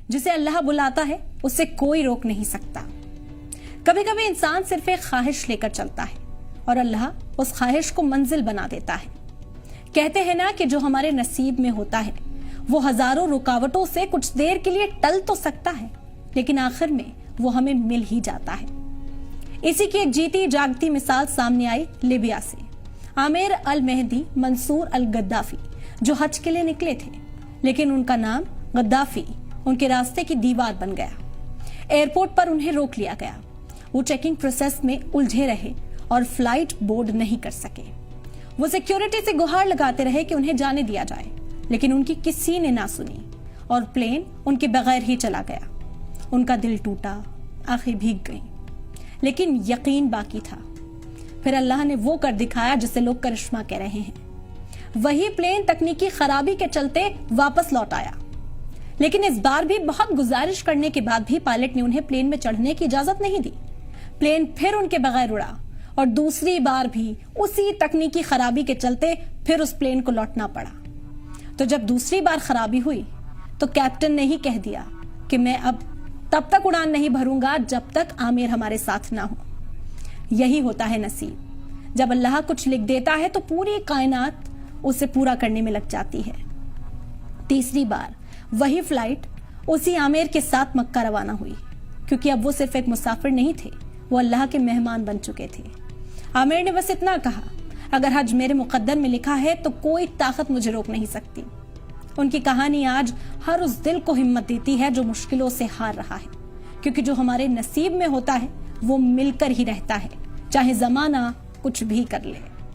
जिसे अल्लाह बुलाता है उसे कोई रोक नहीं सकता। कभी कभी इंसान सिर्फ एक ख्वाहिश लेकर चलता है और अल्लाह उस ख्वाहिश को मंजिल बना देता है। कहते हैं ना कि जो हमारे नसीब में होता है वो हजारों रुकावटों से कुछ देर के लिए टल तो सकता है, लेकिन आखिर में वो हमें मिल ही जाता है। इसी की एक जीती जागती मिसाल सामने आई लिबिया से। आमिर अल मेहदी मंसूर अल गद्दाफी जो हज के लिए निकले थे, लेकिन उनका नाम गद्दाफी उनके रास्ते की दीवार बन गया। एयरपोर्ट पर उन्हें रोक लिया गया। वो चेकिंग प्रोसेस में उलझे रहे और फ्लाइट बोर्ड नहीं कर सके। वो सिक्योरिटी से गुहार लगाते रहे कि उन्हें जाने दिया जाए, लेकिन उनकी किसी ने ना सुनी और प्लेन उनके बगैर ही चला गया। उनका दिल टूटा, आंखें भीग गईं, लेकिन यकीन बाकी था। फिर अल्लाह ने वो कर दिखाया जिसे लोग करिश्मा कह रहे हैं। वही प्लेन तकनीकी खराबी के चलते वापस लौट आया, लेकिन इस बार भी बहुत गुजारिश करने के बाद भी पायलट ने उन्हें प्लेन में चढ़ने की इजाजत नहीं दी। प्लेन फिर उनके बगैर उड़ा और दूसरी बार भी उसी तकनीकी खराबी के चलते फिर उस प्लेन को लौटना पड़ा। तो जब दूसरी बार खराबी हुई तो कैप्टन ने ही कह दिया कि मैं अब तब तक उड़ान नहीं भरूंगा जब तक आमिर हमारे साथ ना हो। यही होता है नसीब। जब अल्लाह कुछ लिख देता है तो पूरी कायनात उसे पूरा करने में लग जाती है। तीसरी बार वही फ्लाइट उसी आमिर के साथ मक्का रवाना हुई, क्योंकि अब वो सिर्फ एक मुसाफिर नहीं थे, वो अल्लाह के मेहमान बन चुके थे। आमिर ने बस इतना कहा, अगर हज मेरे मुकद्दर में लिखा है तो कोई ताकत मुझे रोक नहीं सकती। उनकी कहानी आज हर उस दिल को हिम्मत देती है जो मुश्किलों से हार रहा है, क्योंकि जो हमारे नसीब में होता है वो मिलकर ही रहता है, चाहे जमाना कुछ भी कर ले।